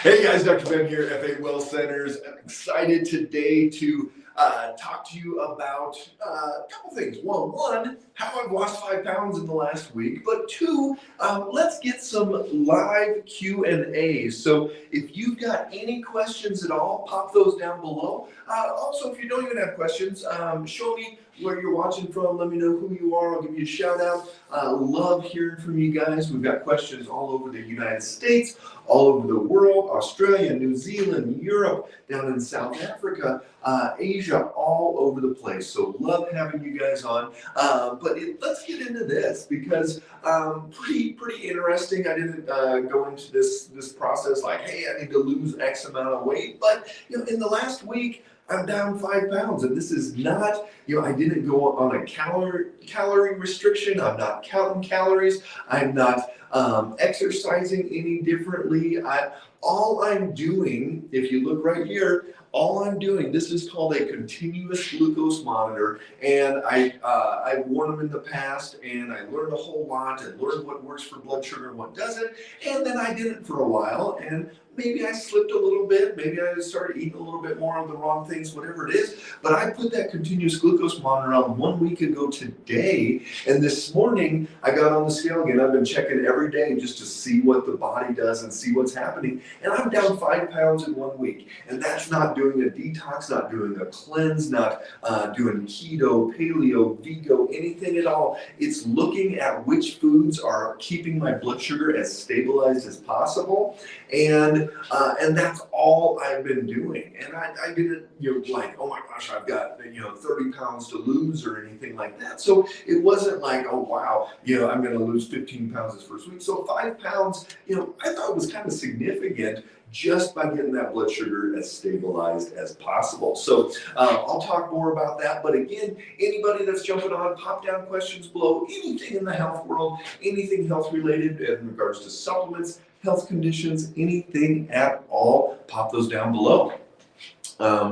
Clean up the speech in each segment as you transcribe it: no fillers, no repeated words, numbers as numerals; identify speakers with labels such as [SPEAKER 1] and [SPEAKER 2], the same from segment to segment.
[SPEAKER 1] Hey guys, Dr. Ben here, FA Well Centers. I'm excited today to talk to you about a couple things. One, how I've lost 5 pounds in the last week. But two, let's get some live Q&A. So if you've got any questions at all, pop those down below. Also, if you don't even have questions, show me where you're watching from. Let me know who you are. I'll give you a shout out. Love hearing from you guys. We've got questions all over the United States, all over the world, Australia, New Zealand, Europe, down in South Africa, Asia, all over the place. So love having you guys on. Let's get into this because pretty interesting. I didn't go into this process like, hey, I need to lose X amount of weight. But in the last week, I'm down 5 pounds, and this is not, I didn't go on a calorie restriction. I'm not counting calories. I'm not exercising any differently. All I'm doing, if you look right here, all I'm doing, this is called a continuous glucose monitor, and I've worn them in the past, and I learned a whole lot and learned what works for blood sugar and what doesn't, and then I did it for a while, and maybe I slipped a little bit, maybe I started eating a little bit more of the wrong things, whatever it is, but I put that continuous glucose monitor on 1 week ago today, and this morning I got on the scale again. I've been checking every day just to see what the body does and see what's happening, and I'm down 5 pounds in 1 week, and that's not doing a detox, not doing a cleanse, not doing keto, paleo, vegan, anything at all. It's looking at which foods are keeping my blood sugar as stabilized as possible, and that's all I've been doing. And I didn't, like, oh my gosh, I've got 30 pounds to lose or anything like that. So it wasn't like, oh wow, I'm going to lose 15 pounds this first week. So 5 pounds, I thought it was kind of significant just by getting that blood sugar as stabilized as possible. So I'll talk more about that. But again, anybody that's jumping on, pop down questions below. Anything in the health world, anything health related in regards to supplements, health conditions, anything at all, pop those down below.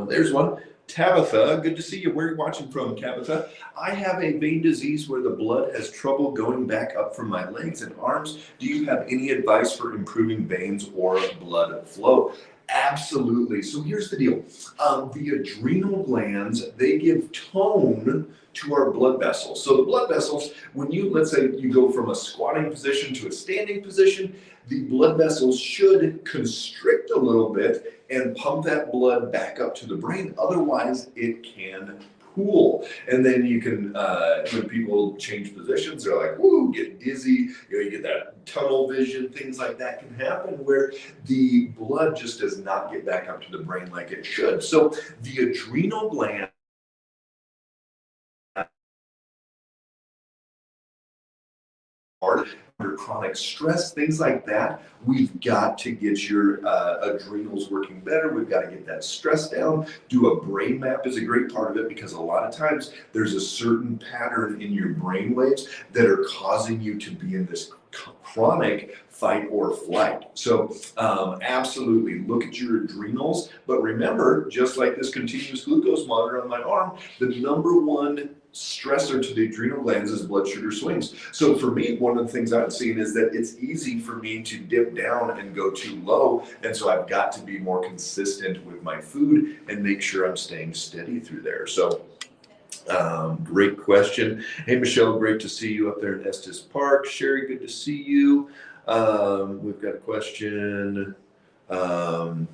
[SPEAKER 1] There's one. Tabitha, good to see you. Where are you watching from, Tabitha? I have a vein disease where the blood has trouble going back up from my legs and arms. Do you have any advice for improving veins or blood flow? Absolutely. So here's the deal. The adrenal glands, they give tone to our blood vessels. So the blood vessels, when let's say you go from a squatting position to a standing position, the blood vessels should constrict a little bit and pump that blood back up to the brain. Otherwise, it can pool. And then you can, when people change positions, they're like, woo, get dizzy, you get that tunnel vision, things like that can happen where the blood just does not get back up to the brain like it should. So the adrenal gland under chronic stress, things like that, we've got to get your adrenals working better. We've got to get that stress down. Do a brain map is a great part of it because a lot of times there's a certain pattern in your brain waves that are causing you to be in this chronic fight or flight. So absolutely look at your adrenals. But remember, just like this continuous glucose monitor on my arm, the number one stressor to the adrenal glands is blood sugar swings. So for me, one of the things I've seen is that it's easy for me to dip down and go too low. And so I've got to be more consistent with my food and make sure I'm staying steady through there. So great question. Hey, Michelle, great to see you up there in Estes Park. Sherry, good to see you. We've got a question from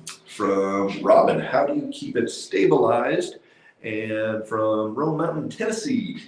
[SPEAKER 1] Robin. How do you keep it stabilized? And from Roan Mountain, Tennessee.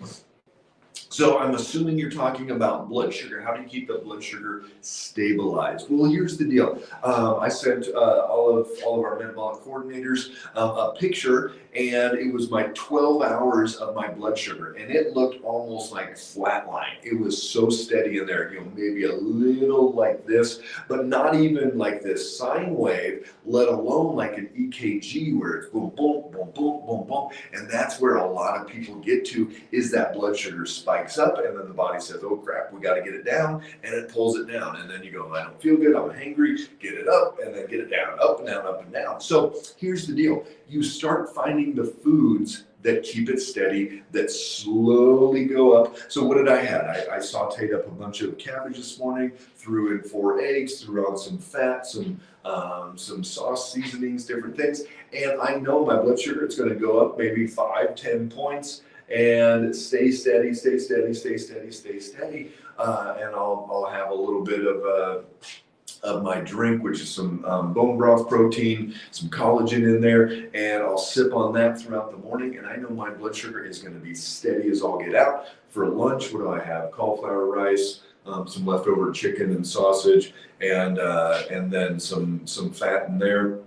[SPEAKER 1] So I'm assuming you're talking about blood sugar. How do you keep the blood sugar stabilized? Well, here's the deal. I sent all of our metabolic coordinators a picture, and it was my 12 hours of my blood sugar, and it looked almost like flatline. It was so steady in there, maybe a little like this, but not even like this sine wave, let alone like an EKG where it's boom, boom, boom, boom, boom, boom. And that's where a lot of people get to, is that blood sugar spikes up, and then the body says, oh crap, we got to get it down, and it pulls it down. And then you go, I don't feel good, I'm hangry, get it up, and then get it down, up and down, up and down. So here's the deal. You start finding the foods that keep it steady, that slowly go up. So what did I have? I sauteed up a bunch of cabbage this morning, threw in 4 eggs, threw on some fat, some sauce seasonings, different things. And I know my blood sugar, it's going to go up maybe 5-10 points, and stay steady, stay steady, stay steady, stay steady. And I'll have a little bit of my drink, which is some bone broth protein, some collagen in there, and I'll sip on that throughout the morning. And I know my blood sugar is going to be steady as all get out. For lunch, what do I have? Cauliflower rice, some leftover chicken and sausage, and then some fat in there.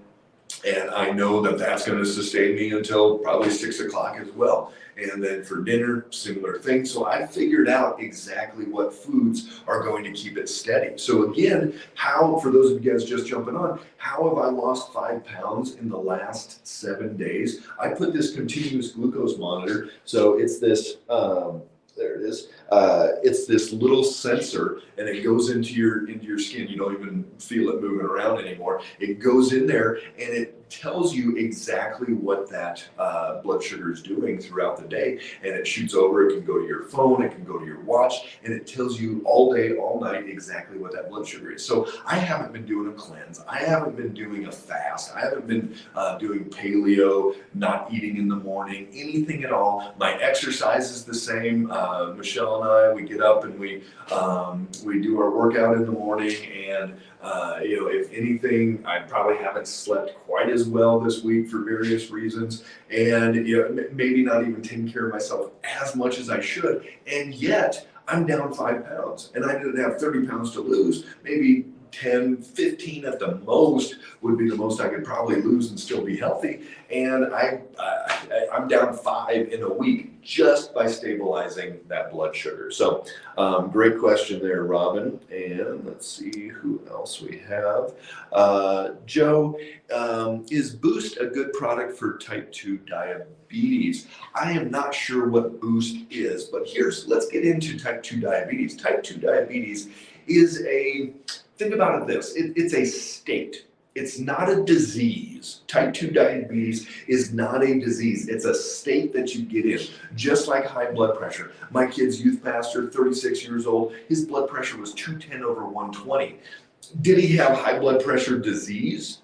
[SPEAKER 1] And I know that that's going to sustain me until probably 6 o'clock as well. And then for dinner, similar thing. So I figured out exactly what foods are going to keep it steady. So again, for those of you guys just jumping on, how have I lost 5 pounds in the last 7 days? I put this continuous glucose monitor. So it's this, there it is. It's this little sensor, and it goes into your skin. You don't even feel it moving around anymore. It goes in there, and it tells you exactly what that blood sugar is doing throughout the day. And it shoots over. It can go to your phone. It can go to your watch, and it tells you all day, all night exactly what that blood sugar is. So I haven't been doing a cleanse. I haven't been doing a fast. I haven't been doing paleo, not eating in the morning, anything at all. My exercise is the same. Michelle and I, we get up and we do our workout in the morning, and if anything, I probably haven't slept quite as well this week for various reasons, and maybe not even taking care of myself as much as I should, and yet I'm down 5 pounds, and I didn't have 30 pounds to lose. Maybe 10, 15 at the most would be the most I could probably lose and still be healthy. And I'm down 5 in a week just by stabilizing that blood sugar. So great question there, Robin. And let's see who else we have. Joe, is Boost a good product for type 2 diabetes? I am not sure what Boost is, but let's get into type 2 diabetes. Type 2 diabetes is think about it this, it's a state. It's not a disease. Type 2 diabetes is not a disease. It's a state that you get in, just like high blood pressure. My kid's youth pastor, 36 years old, his blood pressure was 210/120. Did he have high blood pressure disease?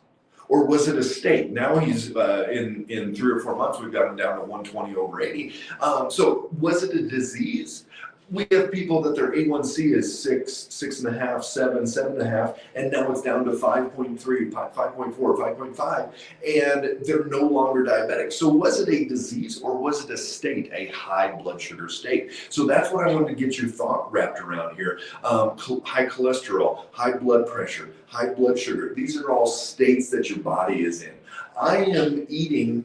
[SPEAKER 1] Or was it a state? Now he's in 3 or 4 months, we've got him down to 120/80. So was it a disease? We have people that their A1C is 6, 6.5, 7, 7.5, and now it's down to 5.3, 5.4, 5.5, and they're no longer diabetic. So was it a disease, or was it a state, a high blood sugar state? So that's what I wanted to get your thought wrapped around here. High cholesterol, high blood pressure, high blood sugar. These are all states that your body is in. I am eating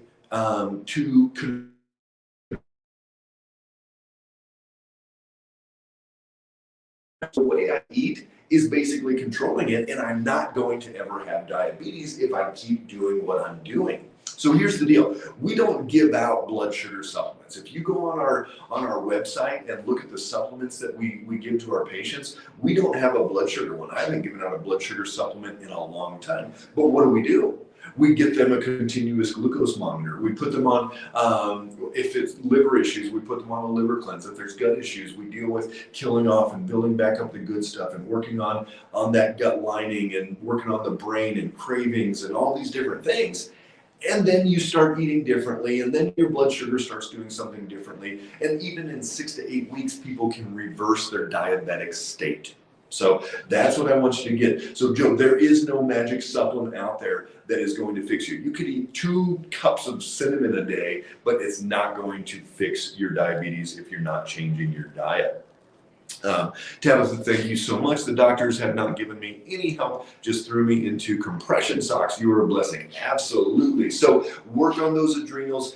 [SPEAKER 1] the way I eat is basically controlling it, and I'm not going to ever have diabetes if I keep doing what I'm doing. So here's the deal. We don't give out blood sugar supplements. If you go on our website and look at the supplements that we give to our patients, we don't have a blood sugar one. I haven't given out a blood sugar supplement in a long time. But what do? We get them a continuous glucose monitor. We put them on, if it's liver issues, we put them on a liver cleanse. If there's gut issues, we deal with killing off and building back up the good stuff and working on that gut lining and working on the brain and cravings and all these different things. And then you start eating differently, and then your blood sugar starts doing something differently. And even in 6 to 8 weeks, people can reverse their diabetic state. So that's what I want you to get. So Joe, there is no magic supplement out there that is going to fix you. You could eat 2 cups of cinnamon a day, but it's not going to fix your diabetes if you're not changing your diet. Tabitha, thank you so much. The doctors have not given me any help, just threw me into compression socks. You are a blessing. Absolutely. So work on those adrenals.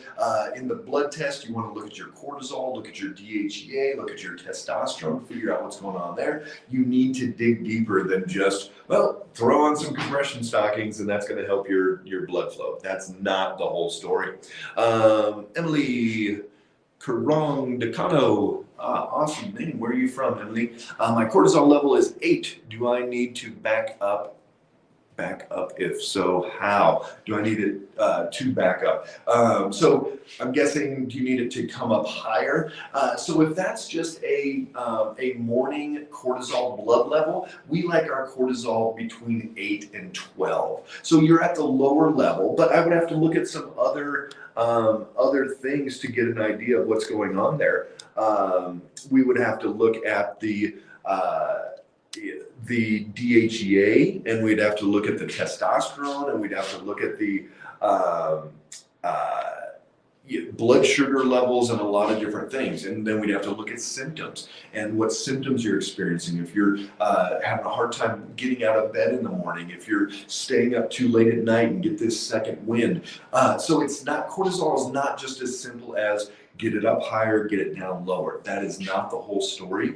[SPEAKER 1] In the blood test, you want to look at your cortisol, look at your DHEA, look at your testosterone, figure out what's going on there. You need to dig deeper than just, throw on some compression stockings and that's going to help your blood flow. That's not the whole story. Emily Karong Decano. Awesome name. Where are you from, Emily? My cortisol level is 8. Do I need to back up back up? If so, how? Do I need it to back up? So I'm guessing, do you need it to come up higher? So if that's just a morning cortisol blood level, we like our cortisol between 8 and 12. So you're at the lower level, but I would have to look at some other things to get an idea of what's going on there. We would have to look at the DHEA, and we'd have to look at the testosterone, and we'd have to look at the blood sugar levels and a lot of different things. And then we'd have to look at symptoms and what symptoms you're experiencing. If you're having a hard time getting out of bed in the morning, if you're staying up too late at night and get this second wind. So it's not, cortisol is not just as simple as get it up higher, get it down lower. That is not the whole story.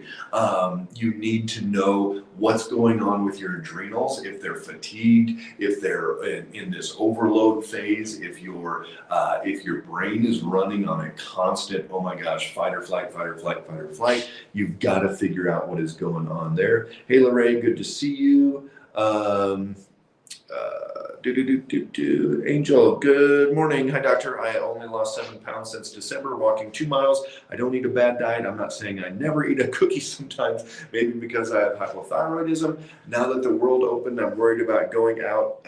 [SPEAKER 1] You need to know what's going on with your adrenals, if they're fatigued, if they're in this overload phase, if your brain is running on a constant, oh my gosh, fight or flight, fight or flight, fight or flight. You've got to figure out what is going on there. Hey, Lorraine, good to see you. Angel, good morning. Hi, doctor. I only lost 7 pounds since December, walking 2 miles. I don't eat a bad diet. I'm not saying I never eat a cookie sometimes, maybe because I have hypothyroidism. Now that the world opened, I'm worried about going out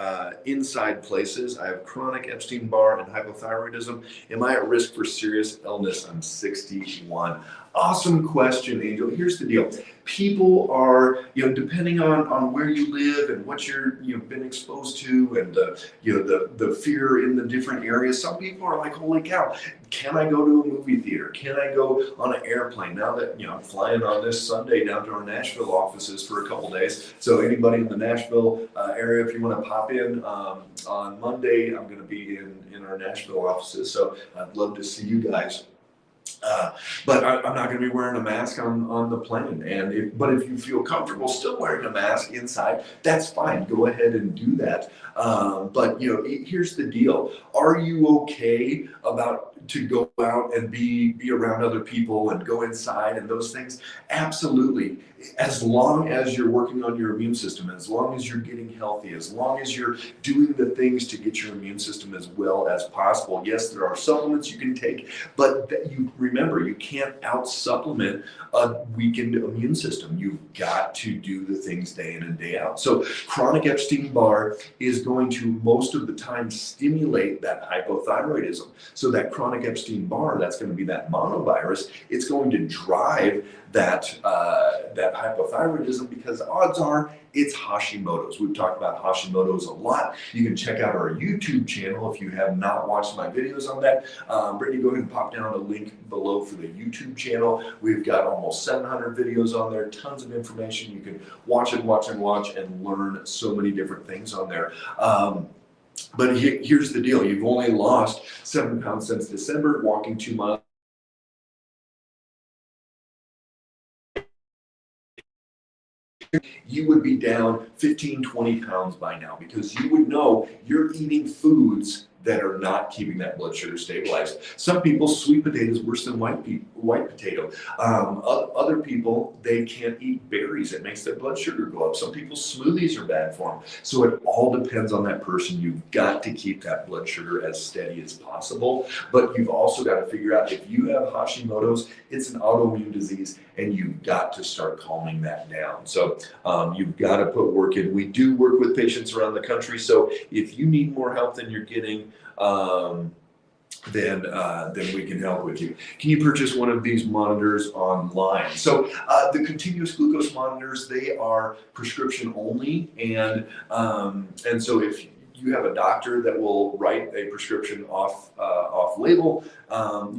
[SPEAKER 1] inside places. I have chronic Epstein-Barr and hypothyroidism. Am I at risk for serious illness? I'm 61. Awesome question, Angel. Here's the deal. People are, depending on where you live and what you've been exposed to, and the fear in the different areas. Some people are like, holy cow, can I go to a movie theater? Can I go on an airplane? Now that I'm flying on this Sunday down to our Nashville offices for a couple days. So anybody in the Nashville area, if you want to pop in on Monday, I'm going to be in our Nashville offices. So I'd love to see you guys. But I'm not going to be wearing a mask on the plane. But if you feel comfortable still wearing a mask inside, that's fine. Go ahead and do that. But here's the deal: are you okay to go out and be around other people and go inside and those things? Absolutely. As long as you're working on your immune system, as long as you're getting healthy, as long as you're doing the things to get your immune system as well as possible. Yes, there are supplements you can take, but you remember, you can't out-supplement a weakened immune system. You've got to do the things day in and day out. So chronic Epstein-Barr is going to most of the time stimulate that hypothyroidism. So that chronic Epstein-Barr, that's going to be that monovirus, it's going to drive that hypothyroidism, because odds are it's Hashimoto's. We've talked about Hashimoto's a lot. You can check out our YouTube channel if you have not watched my videos on that. Brittany, go ahead and pop down a link below for the YouTube channel. We've got almost 700 videos on there, tons of information. You can watch and watch and watch and learn so many different things on there. But here's the deal. You've only lost 7 pounds since December, walking 2 miles. You would be down 15, 20 pounds by now, because you would know you're eating foods that are not keeping that blood sugar stabilized. Some people, sweet potato is worse than white potato. Other people, they can't eat berries. It makes their blood sugar go up. Some people, smoothies are bad for them. So it all depends on that person. You've got to keep that blood sugar as steady as possible. But you've also got to figure out, if you have Hashimoto's, it's an autoimmune disease, and you've got to start calming that down. So you've got to put work in. We do work with patients around the country. So if you need more help than you're getting, then we can help with you. Can you purchase one of these monitors online? So the continuous glucose monitors, they are prescription only, and so if you have a doctor that will write a prescription off label,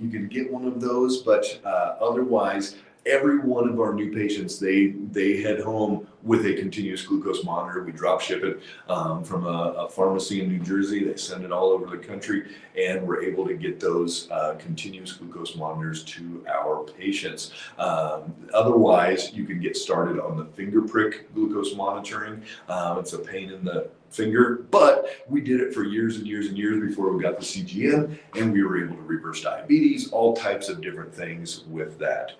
[SPEAKER 1] you can get one of those. But otherwise, every one of our new patients, they head home with a continuous glucose monitor. We drop ship it from a pharmacy in New Jersey. They send it all over the country, and we're able to get those continuous glucose monitors to our patients. Otherwise, you can get started on the finger prick glucose monitoring. It's a pain in the finger, but we did it for years and years and years before we got the CGM, and we were able to reverse diabetes, all types of different things with that.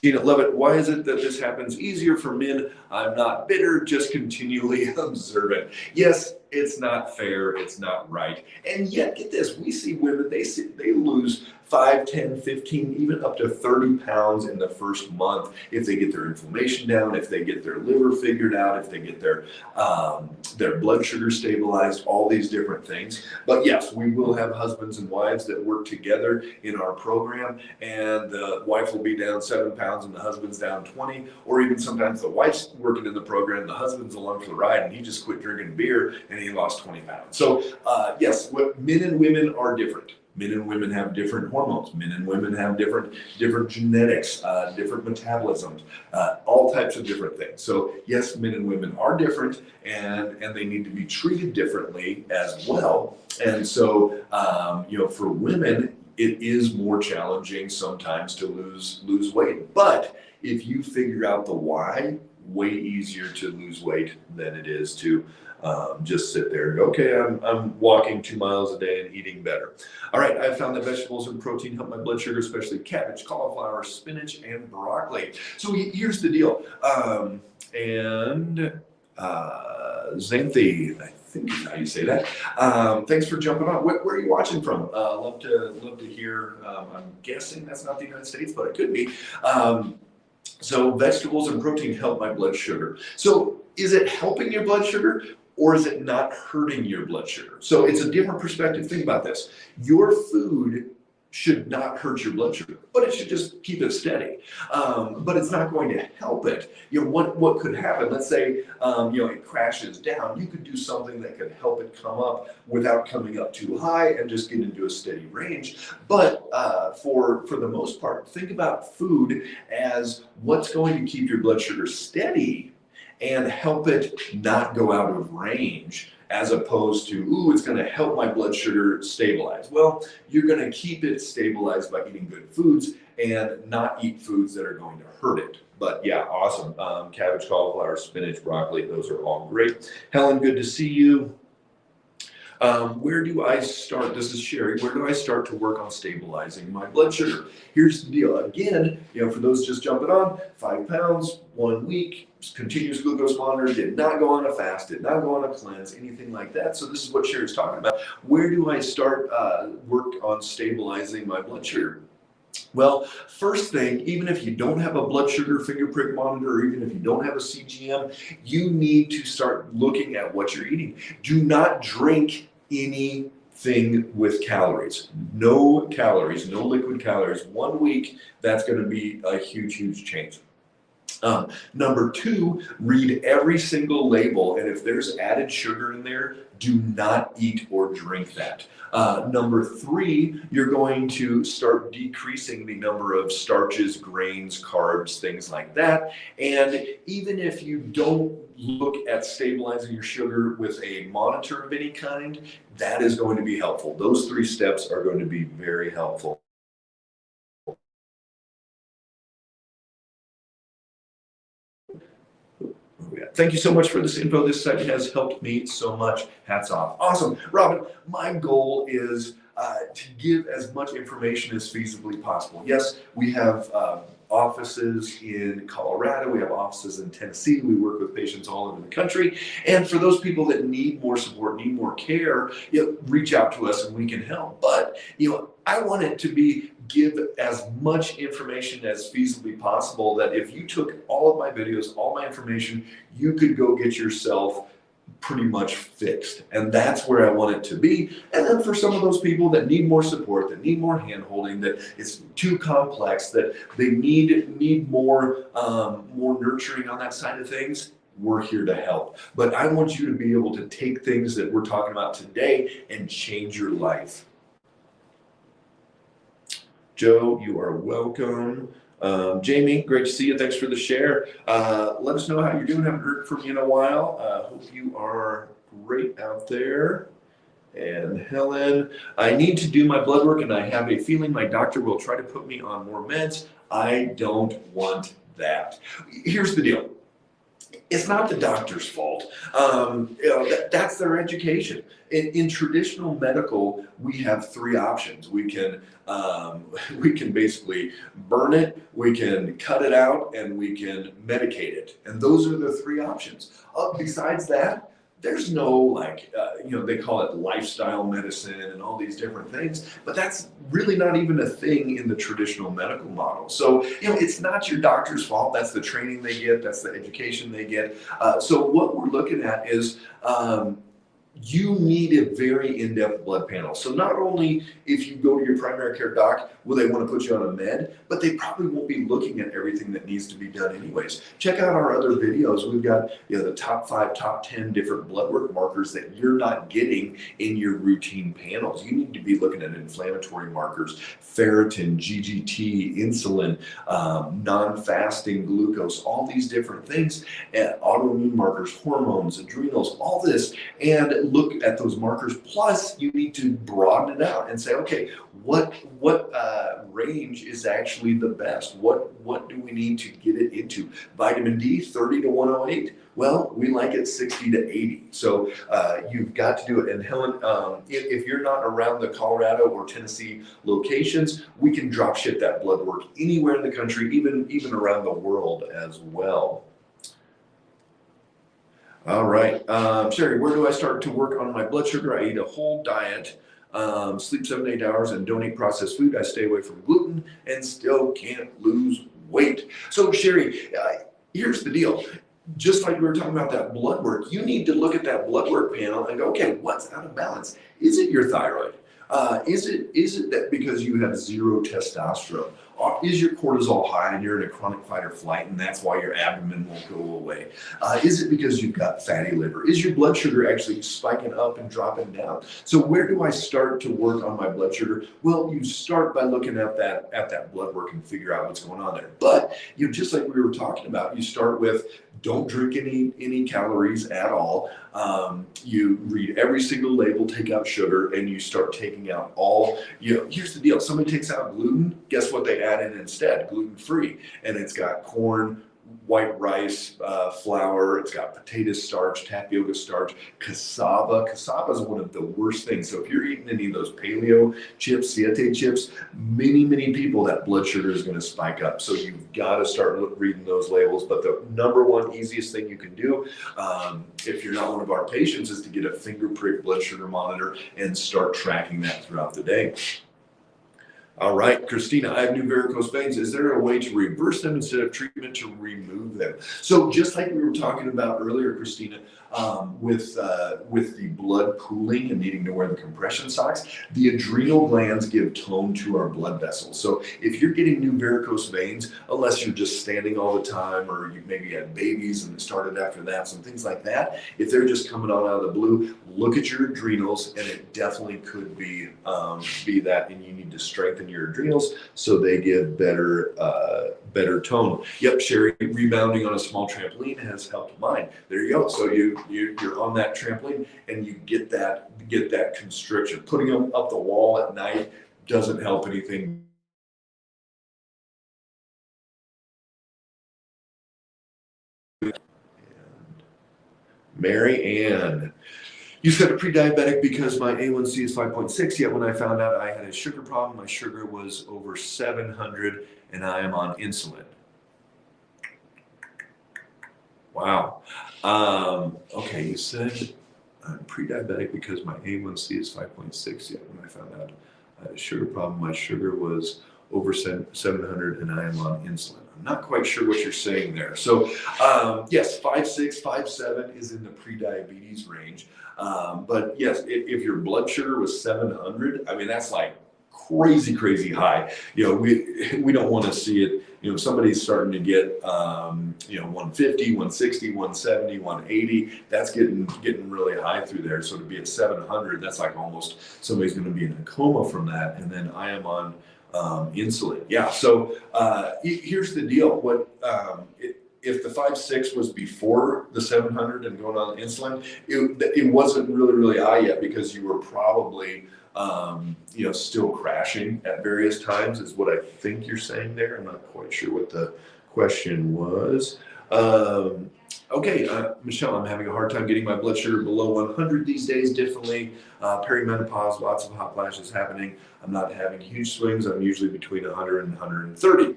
[SPEAKER 1] Gina, love it. Why is it that this happens easier for men? I'm not bitter, just continually observant. Yes, it's not fair. It's not right. And yet, get this, we see women, they lose 5, 10, 15, even up to 30 pounds in the first month if they get their inflammation down, if they get their liver figured out, if they get their blood sugar stabilized, all these different things. But yes, we will have husbands and wives that work together in our program, and the wife will be down 7 pounds and the husband's down 20, or even sometimes the wife's working in the program, the husband's along for the ride, and he just quit drinking beer and he lost 20 pounds. So yes, what men and women are different. Men and women have different hormones. Men and women have different genetics, different metabolisms, all types of different things. So yes, men and women are different, and they need to be treated differently as well. And so, for women, it is more challenging sometimes to lose weight. But if you figure out the why, way easier to lose weight than it is to just sit there and go, okay, I'm walking 2 miles a day and eating better. All right, I found that vegetables and protein help my blood sugar, especially cabbage, cauliflower, spinach, and broccoli. So here's the deal. Xanthi, I think is how you say that. Thanks for jumping on. Where are you watching from? Love to hear. I'm guessing that's not the United States, but it could be. So vegetables and protein help my blood sugar. So is it helping your blood sugar, or is it not hurting your blood sugar? So it's a different perspective. Think about this. Your food should not hurt your blood sugar, but it should just keep it steady. But it's not going to help it. What could happen? Let's say it crashes down. You could do something that could help it come up without coming up too high and just get into a steady range. But for the most part, think about food as what's going to keep your blood sugar steady and help it not go out of range, as opposed to, it's going to help my blood sugar stabilize. Well, you're going to keep it stabilized by eating good foods and not eat foods that are going to hurt it. But yeah, awesome. Cabbage, cauliflower, spinach, broccoli, those are all great. Helen, good to see you. Where do I start? This is Sherry. Where do I start to work on stabilizing my blood sugar? Here's the deal. Again, for those just jumping on, 5 pounds, 1 week, continuous glucose monitor, did not go on a fast, did not go on a cleanse, anything like that. So this is what Sherry's talking about. Where do I start work on stabilizing my blood sugar? Well, first thing, even if you don't have a blood sugar finger prick monitor, or even if you don't have a CGM, you need to start looking at what you're eating. Do not drink anything with calories. No calories, no liquid calories. 1 week, that's going to be a huge, huge change. Number 2, read every single label, and if there's added sugar in there, do not eat or drink that. Number 3, you're going to start decreasing the number of starches, grains, carbs, things like that. And even if you don't look at stabilizing your sugar with a monitor of any kind, that is going to be helpful. Those 3 steps are going to be very helpful. Thank you so much for this info. This site has helped me so much. Hats off. Awesome. Robin, my goal is to give as much information as feasibly possible. Yes, we have offices in Colorado. We have offices in Tennessee. We work with patients all over the country. And for those people that need more support, need more care, reach out to us and we can help. But, I want it to give as much information as feasibly possible, that if you took all of my videos, all my information, you could go get yourself pretty much fixed. And that's where I want it to be. And then for some of those people that need more support, that need more hand-holding, that it's too complex, that they need more nurturing on that side of things, we're here to help. But I want you to be able to take things that we're talking about today and change your life. Joe, you are welcome. Jamie, great to see you. Thanks for the share. Let us know how you're doing. Haven't heard from you in a while. Hope you are great out there. And Helen, I need to do my blood work and I have a feeling my doctor will try to put me on more meds. I don't want that. Here's the deal. It's not the doctor's fault. That's their education. In traditional medical, we have three options. We can basically burn it, we can cut it out, and we can medicate it. And those are the three options. Besides that, there's no they call it lifestyle medicine and all these different things, but that's really not even a thing in the traditional medical model. So, it's not your doctor's fault. That's the training they get, that's the education they get. So what we're looking at is you need a very in-depth blood panel. So not only if you go to your primary care doc, will they want to put you on a med, but they probably won't be looking at everything that needs to be done anyways. Check out our other videos. We've got the top 5, top 10 different blood work markers that you're not getting in your routine panels. You need to be looking at inflammatory markers, ferritin, GGT, insulin, non-fasting glucose, all these different things, autoimmune markers, hormones, adrenals, all this, and look at those markers. Plus, you need to broaden it out and say, okay, what range is actually the best? What do we need to get it into? Vitamin D, 30 to 108. Well, we like it 60 to 80. So you've got to do it. And Helen, if you're not around the Colorado or Tennessee locations, we can drop ship that blood work anywhere in the country, even around the world as well. All right, Sherry, where do I start to work on my blood sugar? I eat a whole diet, sleep 7 to 8 hours, and don't eat processed food. I stay away from gluten and still can't lose weight. So Sherry, here's the deal. Just like we were talking about that blood work, you need to look at that blood work panel and go, okay, what's out of balance? Is it your thyroid? Is it that because you have zero testosterone? Is your cortisol high and you're in a chronic fight or flight and that's why your abdomen won't go away? Is it because you've got fatty liver? Is your blood sugar actually spiking up and dropping down? So where do I start to work on my blood sugar? Well, you start by looking at that blood work and figure out what's going on there. But just like we were talking about, you start with don't drink any calories at all. You read every single label, take out sugar, and you start taking out all, here's the deal. Somebody takes out gluten, guess what they add in instead? Gluten-free. And it's got corn, white rice, flour, it's got potato starch, tapioca starch, cassava. Cassava is one of the worst things. So if you're eating any of those paleo chips, siete chips, many people, that blood sugar is going to spike up. So you've got to start reading those labels. But the number one easiest thing you can do, if you're not one of our patients, is to get a finger prick blood sugar monitor and start tracking that throughout the day. All right, Christina, I have new varicose veins. Is there a way to reverse them instead of treatment to remove them? So just like we were talking about earlier, Christina, with the blood pooling and needing to wear the compression socks, the adrenal glands give tone to our blood vessels. So if you're getting new varicose veins, unless you're just standing all the time, or you maybe had babies and it started after that, some things like that, if they're just coming on out of the blue, look at your adrenals, and it definitely could be that, and you need to strengthen your adrenals so they give better tone. Yep, Sherry, rebounding on a small trampoline has helped mine. There you go. So you're on that trampoline and you get that constriction. Putting them up the wall at night doesn't help anything. Mary Ann, you said a pre-diabetic because my A1C is 5.6, yet when I found out I had a sugar problem, my sugar was over 700 and I am on insulin. Wow. Okay, you said I'm pre-diabetic because my A1C is 5.6, yet when I found out I had a sugar problem, my sugar was over 700 and I am on insulin. I'm not quite sure what you're saying there. So yes, 5.6, 5.7 is in the pre-diabetes range. But yes, if your blood sugar was 700, I mean, that's like crazy high. We don't want to see it. If somebody's starting to get 150, 160, 170, 180, that's getting really high through there. So to be at 700, that's like almost somebody's going to be in a coma from that. And then I am on insulin. Yeah. So here's the deal. If the 5.6 was before the 700 and going on insulin, it wasn't really high yet, because you were probably still crashing at various times, is what I think you're saying there. I'm not quite sure what the question was. Okay, Michelle, I'm having a hard time getting my blood sugar below 100 these days, definitely. Perimenopause, lots of hot flashes happening. I'm not having huge swings. I'm usually between 100 and 130.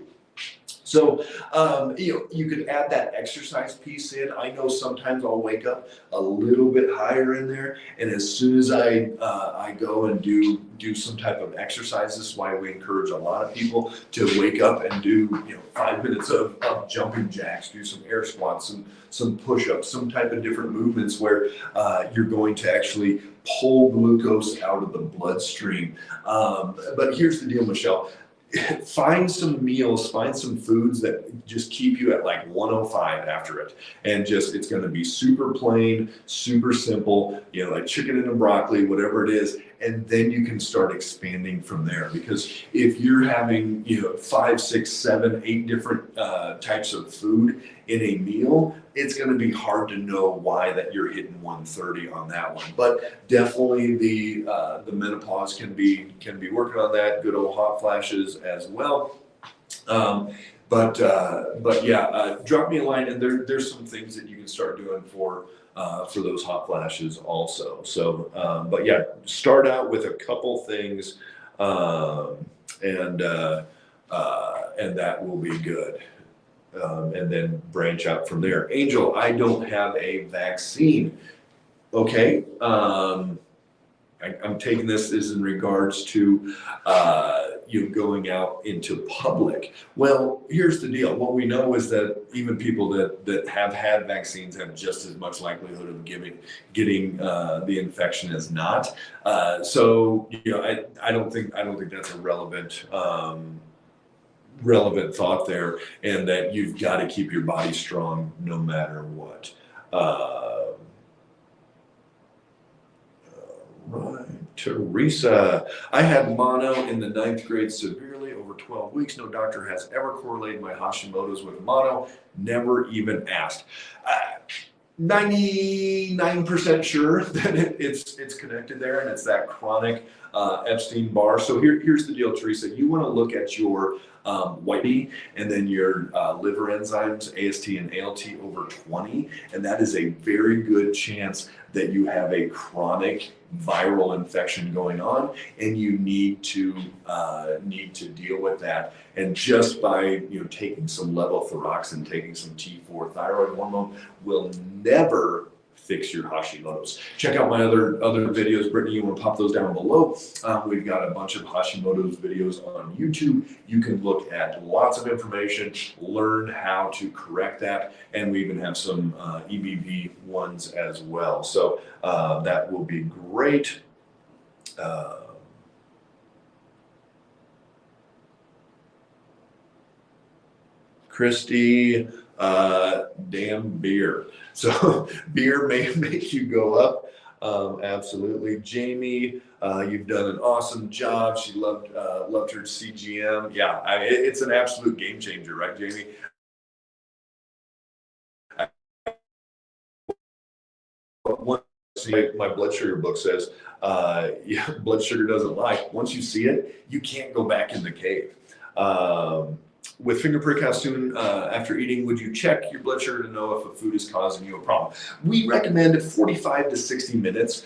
[SPEAKER 1] So, you could add that exercise piece in. I know sometimes I'll wake up a little bit higher in there, and as soon as I go and do some type of exercise, this is why we encourage a lot of people to wake up and do 5 minutes of jumping jacks, do some air squats, some push-ups, some type of different movements where you're going to actually pull glucose out of the bloodstream. But here's the deal, Michelle. Find some meals, find some foods that just keep you at like 105 after it. And just, it's going to be super plain, super simple, like chicken and broccoli, whatever it is. And then you can start expanding from there. Because if you're having, 5, 6, 7, 8 different types of food in a meal, it's going to be hard to know why that you're hitting 130 on that one. But definitely the menopause can be working on that. Good old hot flashes as well. But yeah, drop me a line, and there's some things that you can start doing for those hot flashes also. So, but yeah, start out with a couple things, and that will be good. And then branch out from there. Angel, I don't have a vaccine. Okay. I'm taking this as in regards to you going out into public. Well, here's the deal. What we know is that even people that have had vaccines have just as much likelihood of getting the infection as not. So I don't think that's a relevant thought there, and that you've got to keep your body strong no matter what. Right. Teresa, I had mono in the 9th grade severely over 12 weeks. No doctor has ever correlated my Hashimoto's with mono. Never even asked. 99% sure that it's connected there, and it's that chronic Epstein-Barr. So here's the deal, Teresa. You want to look at your white meat and then your liver enzymes, AST and ALT over 20, and that is a very good chance that you have a chronic viral infection going on, and you need to deal with that. And just by taking some levothyroxine, taking some T4 thyroid hormone will never fix your Hashimoto's. Check out my other videos. Brittany, you want to pop those down below. We've got a bunch of Hashimoto's videos on YouTube. You can look at lots of information, learn how to correct that, and we even have some EBV ones as well. So that will be great. Christy, damn beer. So beer may make you go up. Absolutely. Jamie, you've done an awesome job. She loved her CGM. Yeah, it's an absolute game changer, right, Jamie? One, my blood sugar book says, blood sugar doesn't lie. Once you see it, you can't go back in the cave. With finger prick, how soon after eating would you check your blood sugar to know if a food is causing you a problem? We recommend 45 to 60 minutes.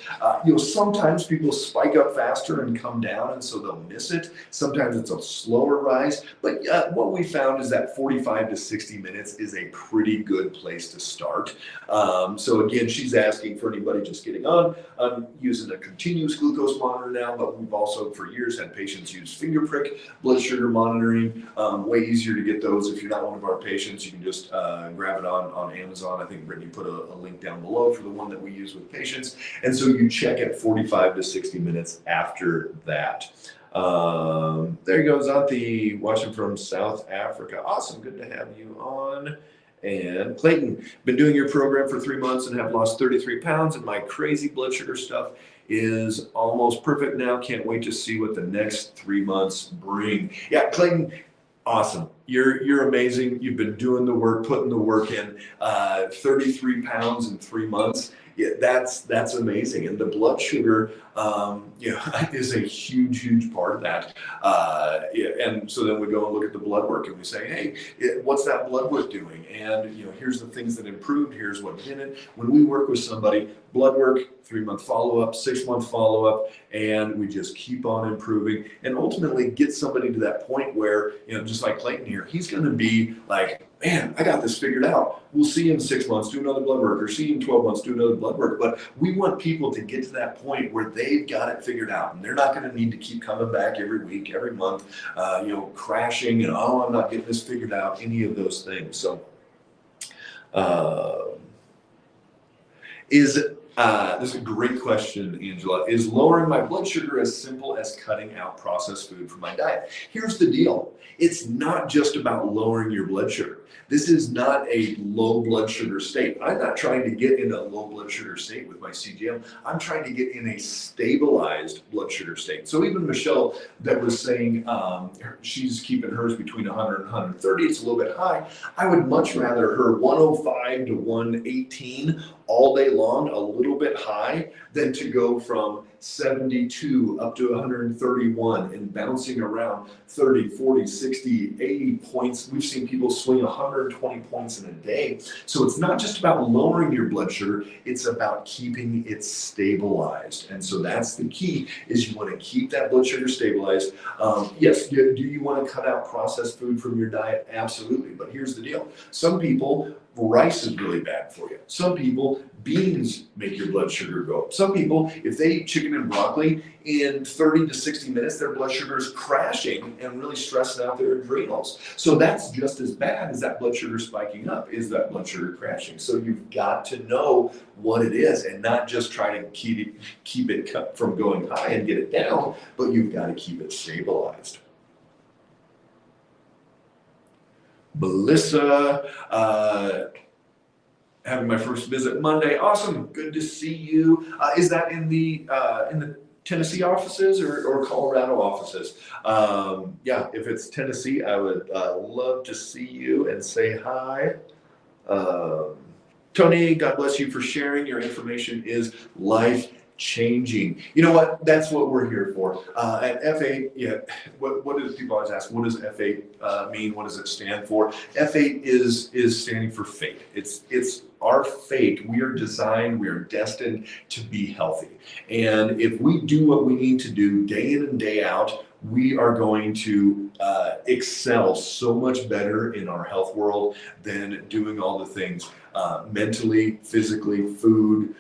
[SPEAKER 1] Sometimes people spike up faster and come down, and so they'll miss it. Sometimes it's a slower rise. But what we found is that 45 to 60 minutes is a pretty good place to start. So again, she's asking for anybody just getting on. I'm using a continuous glucose monitor now, but we've also for years had patients use finger prick blood sugar monitoring. Way easier to get those. If you're not one of our patients, you can just grab it on Amazon. I think Brittany put a link down below for the one that we use with patients. And so you check at 45 to 60 minutes after that. There you go, Zanthi, watching from South Africa. Awesome, good to have you on. And Clayton, been doing your program for 3 months and have lost 33 pounds, and my crazy blood sugar stuff is almost perfect now. Can't wait to see what the next 3 months bring. Yeah, Clayton, awesome. You're amazing. You've been doing the work, putting the work in. 33 pounds in 3 months Yeah, that's amazing. And the blood sugar, is a huge part of that. Yeah, and so then we go and look at the blood work and we say, hey, what's that blood work doing? And here's the things that improved. Here's what didn't. When we work with somebody, blood work, 3-month follow-up, 6-month follow-up, and we just keep on improving and ultimately get somebody to that point where, just like Clayton here, he's going to be like, man, I got this figured out. We'll see you in 6 months, do another blood work, or see you in 12 months, do another blood work. But we want people to get to that point where they've got it figured out, and they're not going to need to keep coming back every week, every month, crashing and, oh, I'm not getting this figured out, any of those things. So, this is a great question, Angela. Is lowering my blood sugar as simple as cutting out processed food from my diet? Here's the deal. It's not just about lowering your blood sugar. This is not a low blood sugar state. I'm not trying to get in a low blood sugar state with my CGM. I'm trying to get in a stabilized blood sugar state. So even Michelle that was saying she's keeping hers between 100 and 130, it's a little bit high. I would much rather her 105 to 118 all day long, a little bit high, than to go from 72 up to 131 and bouncing around 30, 40, 60, 80 points. We've seen people swing 120 points in a day. So it's not just about lowering your blood sugar, it's about keeping it stabilized. And so that's the key, is you want to keep that blood sugar stabilized. Yes, do you want to cut out processed food from your diet? Absolutely. But here's the deal. Some people, rice is really bad for you. Some people, beans make your blood sugar go up. Some people, if they eat chicken and broccoli, in 30 to 60 minutes, their blood sugar is crashing and really stressing out their adrenals. So that's just as bad as that blood sugar spiking up, is that blood sugar crashing. So you've got to know what it is and not just try to keep it from going high and get it down, but you've got to keep it stabilized. Melissa, having my first visit Monday. Awesome, good to see you. Is that in the Tennessee offices or Colorado offices? Yeah, if it's Tennessee, I would love to see you and say hi. Tony, God bless you for sharing. Your information is life-changing. You know what? That's what we're here for. At F8, yeah, what do people always ask? What does F8 mean? What does it stand for? F8 is standing for fate. It's our fate. We are designed, we are destined to be healthy. And if we do what we need to do day in and day out, we are going to excel so much better in our health world than doing all the things mentally, physically, food,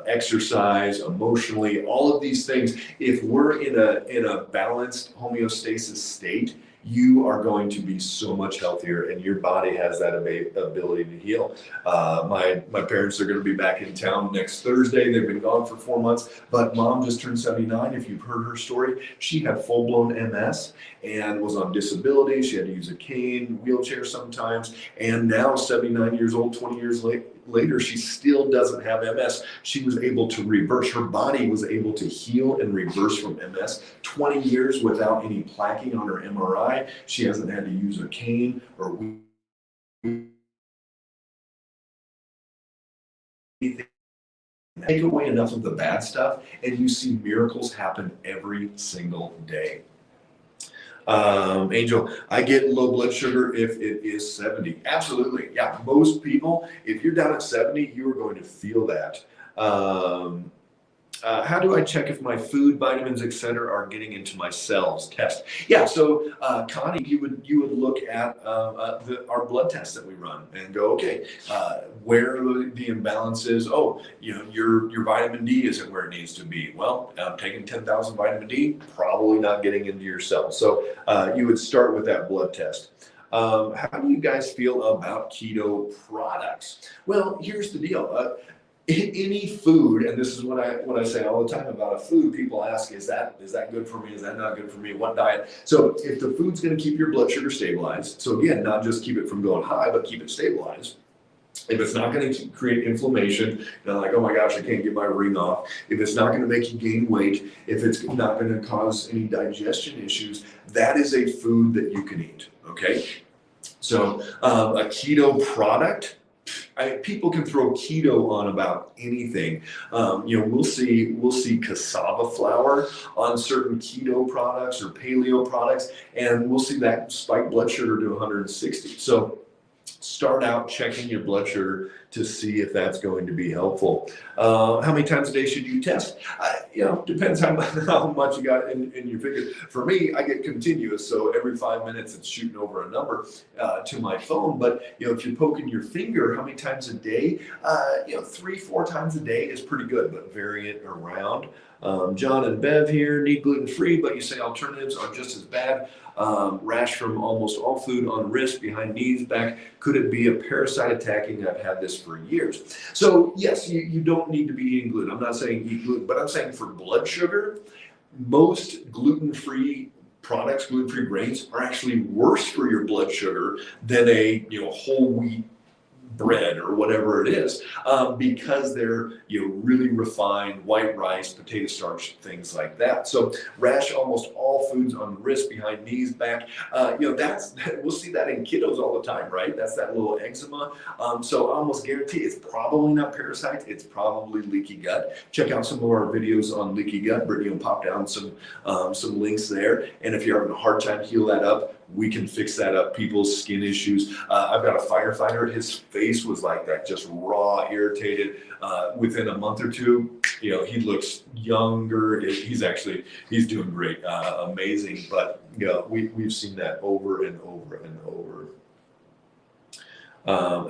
[SPEAKER 1] exercise, emotionally, all of these things. If we're in a balanced homeostasis state, you are going to be so much healthier, and your body has that ability to heal. My parents are going to be back in town next Thursday. They've been gone for 4 months, but mom just turned 79. If you've heard her story, she had full-blown MS and was on disability. She had to use a cane, wheelchair sometimes, and now 79 years old, 20 years later, she still doesn't have MS. She was able to reverse. Her body was able to heal and reverse from MS. 20 years without any plaquing on her MRI. She hasn't had to use a cane or anything. Take away enough of the bad stuff, and you see miracles happen every single day. Angel, I get low blood sugar if it is 70. Absolutely. Yeah, most people, if you're down at 70, you are going to feel that. How do I check if my food, vitamins, etc., are getting into my cells? Test. Yeah. So, Connie, you would look at our blood tests that we run and go, okay, where are the imbalances? Oh, your vitamin D isn't where it needs to be. Well, taking 10,000 vitamin D, probably not getting into your cells. So, you would start with that blood test. How do you guys feel about keto products? Well, here's the deal. Any food, and this is what I say all the time about a food, people ask, is that good for me? Is that not good for me? What diet? So if the food's going to keep your blood sugar stabilized, so again, not just keep it from going high, but keep it stabilized. If it's not going to create inflammation, like, oh my gosh, I can't get my ring off. If it's not going to make you gain weight, if it's not going to cause any digestion issues, that is a food that you can eat, okay? So a keto product, people can throw keto on about anything. We'll see cassava flour on certain keto products or paleo products, and we'll see that spike blood sugar to 160. So start out checking your blood sugar to see if that's going to be helpful. How many times a day should you test? Depends how much you got in your fingers. For me, I get continuous, so every 5 minutes it's shooting over a number to my phone. But if you're poking your finger, how many times a day? 3-4 times a day is pretty good, but vary it around. John and Bev here need gluten-free, but you say alternatives are just as bad. Rash from almost all food on wrist, behind knees, back. Could it be a parasite attacking? I've had this for years. So yes, you don't need to be eating gluten. I'm not saying eat gluten, but I'm saying for blood sugar, most gluten-free products, gluten-free grains are actually worse for your blood sugar than a whole wheat bread or whatever it is, because they're really refined white rice, potato starch, things like that. So rash almost all foods on the wrist, behind knees, back. We'll see that in kiddos all the time, right? That's that little eczema. So I almost guarantee it's probably not parasites. It's probably leaky gut. Check out some of our videos on leaky gut. Brittany will pop down some links there. And if you're having a hard time heal that up, we can fix that up. People's skin issues. I've got a firefighter. His face was like that, just raw, irritated. Within a month or two, he looks younger. He's doing great, amazing. But we've seen that over and over and over.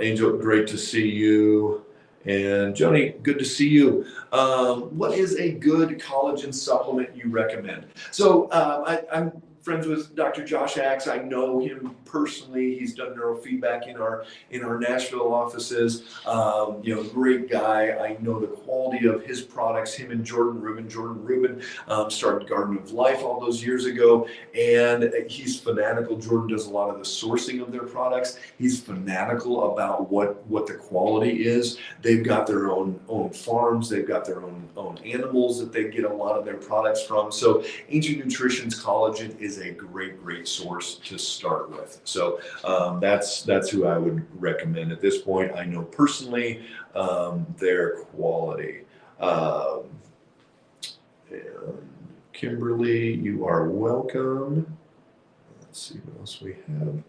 [SPEAKER 1] Angel, great to see you. And Joni, good to see you. What is a good collagen supplement you recommend? So I'm friends with Dr. Josh Axe. I know him personally. He's done neurofeedback in our Nashville offices. Great guy. I know the quality of his products. Him and Jordan Rubin. Jordan Rubin started Garden of Life all those years ago, and he's fanatical. Jordan does a lot of the sourcing of their products. He's fanatical about what the quality is. They've got their own farms. They've got their own animals that they get a lot of their products from. So Ancient Nutrition's collagen is a great source to start with. So that's who I would recommend at this point. I know personally their quality. And Kimberly, you are welcome. Let's see what else we have.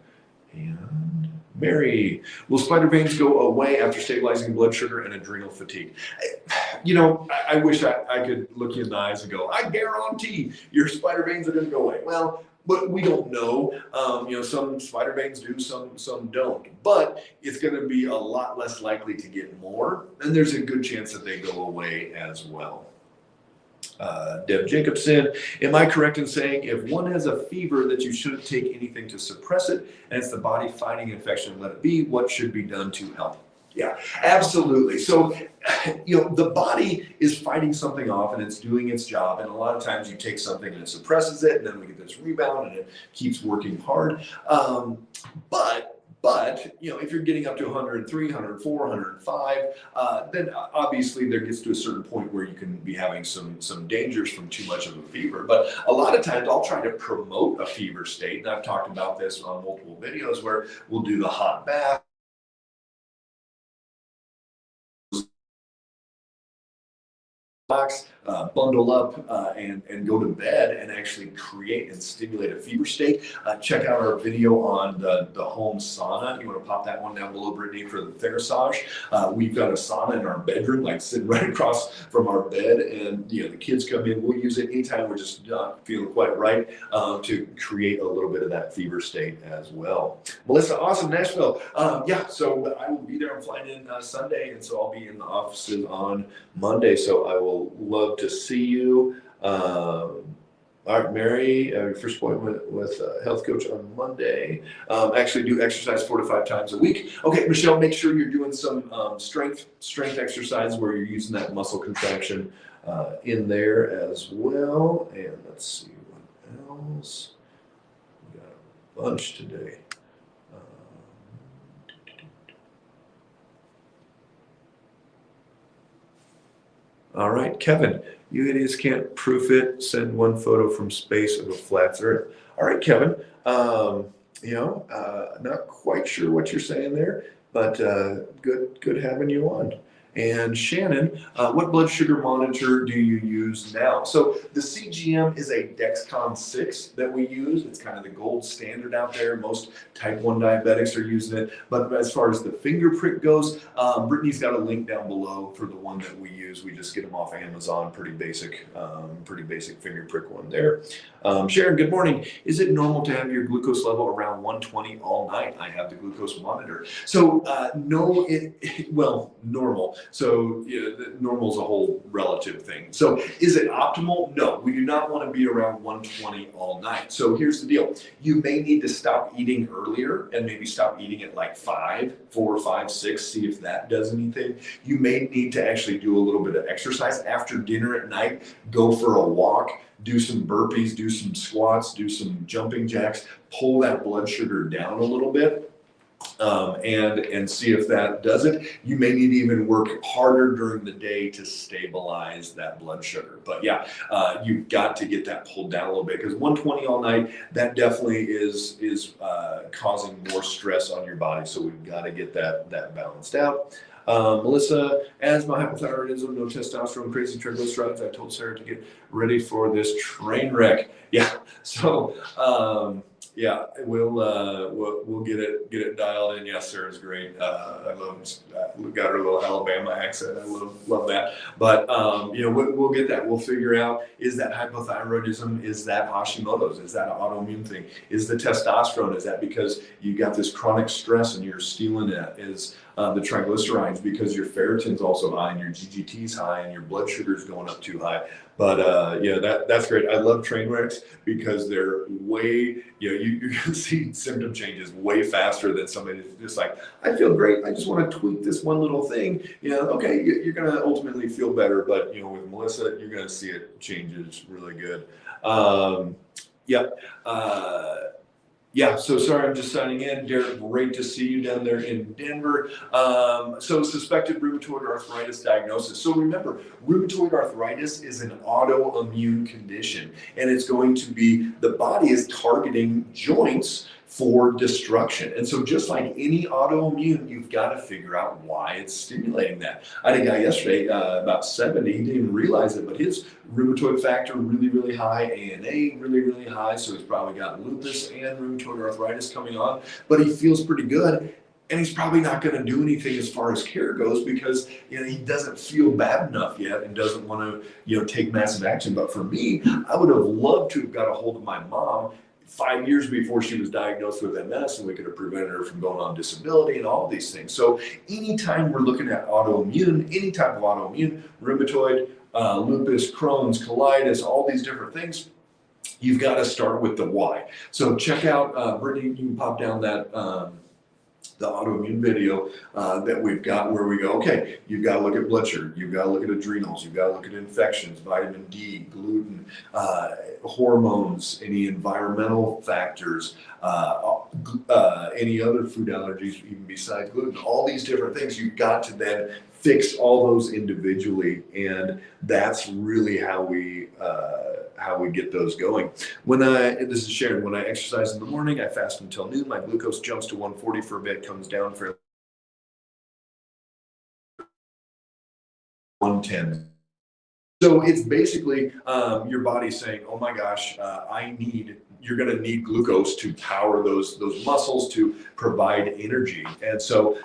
[SPEAKER 1] And Mary, will spider veins go away after stabilizing blood sugar and adrenal fatigue? I wish I could look you in the eyes and go, I guarantee your spider veins are going to go away. Well, but we don't know. Some spider veins do, some don't. But it's going to be a lot less likely to get more, and there's a good chance that they go away as well. Deb Jacobson, am I correct in saying if one has a fever that you shouldn't take anything to suppress it, and it's the body fighting infection, let it be? What should be done to help? Yeah, absolutely. So, the body is fighting something off and it's doing its job. And a lot of times you take something and it suppresses it, and then we get this rebound and it keeps working hard. But if you're getting up to 103, 104, 105, then obviously there gets to a certain point where you can be having some dangers from too much of a fever. But a lot of times I'll try to promote a fever state, and I've talked about this on multiple videos where we'll do the hot bath, bundle up and go to bed and actually create and stimulate a fever state. Check out our video on the home sauna. You want to pop that one down below, Brittany, for the Therasage. We've got a sauna in our bedroom, like sitting right across from our bed, and the kids come in. We'll use it anytime we're just not feeling quite right to create a little bit of that fever state as well. Melissa, awesome, Nashville. So I will be there. I'm flying in Sunday, and so I'll be in the offices on Monday. So I will love to see you. All right, Mary, your first appointment with a health coach on Monday. Actually do exercise 4 to 5 times a week. Okay, Michelle, make sure you're doing some strength exercises where you're using that muscle contraction in there as well. And let's see what else. We got a bunch today. All right, Kevin, you idiots can't proof it. Send one photo from space of a flat Earth. All right, Kevin, not quite sure what you're saying there. But good having you on. And Shannon, what blood sugar monitor do you use now? So the CGM is a Dexcom 6 that we use. It's kind of the gold standard out there. Most type 1 diabetics are using it. But as far as the finger prick goes, Brittany's got a link down below for the one that we use. We just get them off Amazon. Pretty basic finger prick one there. Sharon, good morning. Is it normal to have your glucose level around 120 all night? I have the glucose monitor. So no, well, normal. So normal is a whole relative thing. So is it optimal? No, we do not want to be around 120 all night. So here's the deal. You may need to stop eating earlier and maybe stop eating at like 4, 5, 6, see if that does anything. You may need to actually do a little bit of exercise after dinner at night, go for a walk, do some burpees, do some squats, do some jumping jacks, pull that blood sugar down a little bit. And see if that does it. You may need to even work harder during the day to stabilize that blood sugar. But yeah, you've got to get that pulled down a little bit, because 120 all night, that definitely is causing more stress on your body. So we've got to get that balanced out. Melissa, asthma, hypothyroidism, no testosterone, crazy triglycerides. I told Sarah to get ready for this train wreck. Yeah. So, yeah, we'll get it dialed in. Yes, Sarah's great. I love got her little Alabama accent. I love that. But we'll get that. We'll figure out, is that hypothyroidism? Is that Hashimoto's? Is that an autoimmune thing? Is the testosterone? Is that because you got this chronic stress and you're stealing it? Is the triglycerides because your ferritin's also high and your GGT's high and your blood sugar's going up too high? But that's great. I love train wrecks because they're way, you can see symptom changes way faster than somebody who's just like, I feel great, I just want to tweak this one little thing. Okay, you're going to ultimately feel better, but with Melissa, you're going to see it changes really good. Yeah, so sorry, I'm just signing in. Derek, great to see you down there in Denver. So suspected rheumatoid arthritis diagnosis. So remember, rheumatoid arthritis is an autoimmune condition, and it's going to be, the body is targeting joints for destruction. And so just like any autoimmune, you've got to figure out why it's stimulating that. I had a guy yesterday, about 70, he didn't even realize it, but his rheumatoid factor really, really high, ANA really, really high. So he's probably got lupus and rheumatoid arthritis coming on, but he feels pretty good. And he's probably not going to do anything as far as care goes because he doesn't feel bad enough yet and doesn't want to take massive action. But for me, I would have loved to have got a hold of my mom 5 years before she was diagnosed with MS, and we could have prevented her from going on disability and all of these things. So anytime we're looking at autoimmune, any type of autoimmune, rheumatoid, lupus, Crohn's, colitis, all these different things, you've got to start with the why. So check out, Brittany, you can pop down that the autoimmune video that we've got, where we go, okay, you've got to look at blood sugar, you've got to look at adrenals, you've got to look at infections, vitamin D, gluten, hormones, any environmental factors, any other food allergies, even besides gluten, all these different things. You've got to then fix all those individually, and that's really how we get those going. This is Sharon, when I exercise in the morning, I fast until noon, my glucose jumps to 140 for a bit, comes down for 110. So it's basically your body saying, oh my gosh, you're going to need glucose to power those muscles, to provide energy. And so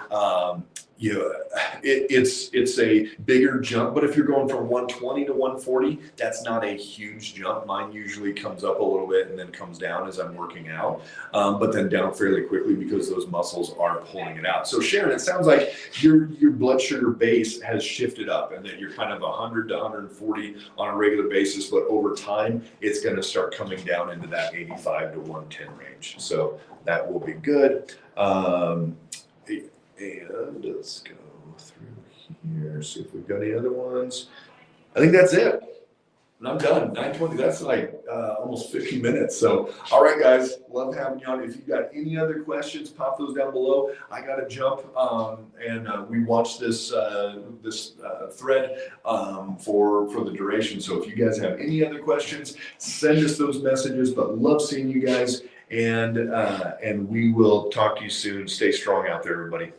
[SPEAKER 1] it's a bigger jump, but if you're going from 120 to 140, that's not a huge jump. Mine usually comes up a little bit and then comes down as I'm working out, but then down fairly quickly because those muscles are pulling it out. So Sharon, it sounds like your blood sugar base has shifted up, and that you're kind of 100 to 140 on a regular basis, but over time it's going to start coming down into that 85 to 110 range. So that will be good. And let's go through here, see if we've got any other ones. I think that's it. And I'm done. 9:20. That's like almost 50 minutes. So, all right, guys, love having you on. If you've got any other questions, pop those down below. I got to jump, and we watched this thread for the duration. So, if you guys have any other questions, send us those messages. But love seeing you guys, and we will talk to you soon. Stay strong out there, everybody.